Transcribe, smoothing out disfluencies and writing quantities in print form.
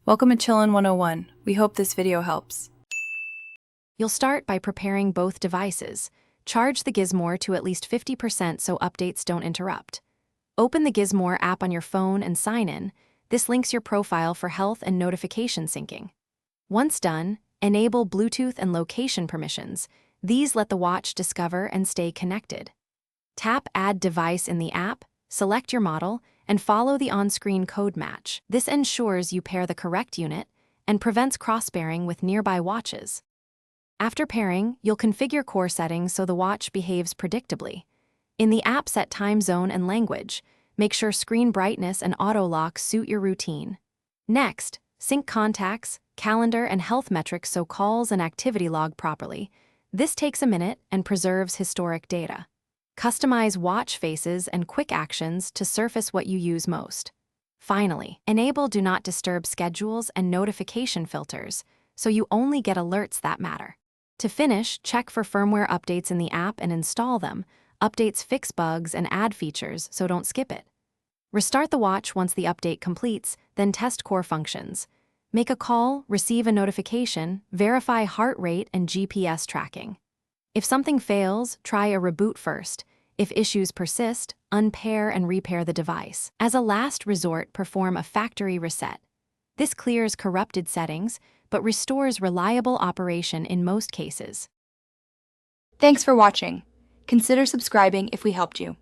Welcome to Chillin' 101. We hope this video helps. You'll start by preparing both devices. Charge the Gizmore to at least 50% so updates don't interrupt. Open the Gizmore app on your phone and sign in. This links your profile for health and notification syncing. Once done, enable Bluetooth and location permissions. These let the watch discover and stay connected. Tap Add Device in the app, select your model, and follow the on-screen code match. This ensures you pair the correct unit and prevents cross-pairing with nearby watches. After pairing, you'll configure core settings so the watch behaves predictably. In the app, set time zone and language. Make sure screen brightness and auto-lock suit your routine. Next, sync contacts, calendar, and health metrics so calls and activity log properly. This takes a minute and preserves historic data. Customize watch faces and quick actions to surface what you use most. Finally, enable Do Not Disturb schedules and notification filters so you only get alerts that matter. To finish, check for firmware updates in the app and install them. Updates fix bugs and add features, so don't skip it. Restart the watch once the update completes, then test core functions. Make a call, receive a notification, verify heart rate and GPS tracking. If something fails, try a reboot first. If issues persist, unpair and repair the device. As a last resort, perform a factory reset. This clears corrupted settings, but restores reliable operation in most cases. Thanks for watching. Consider subscribing if we helped you.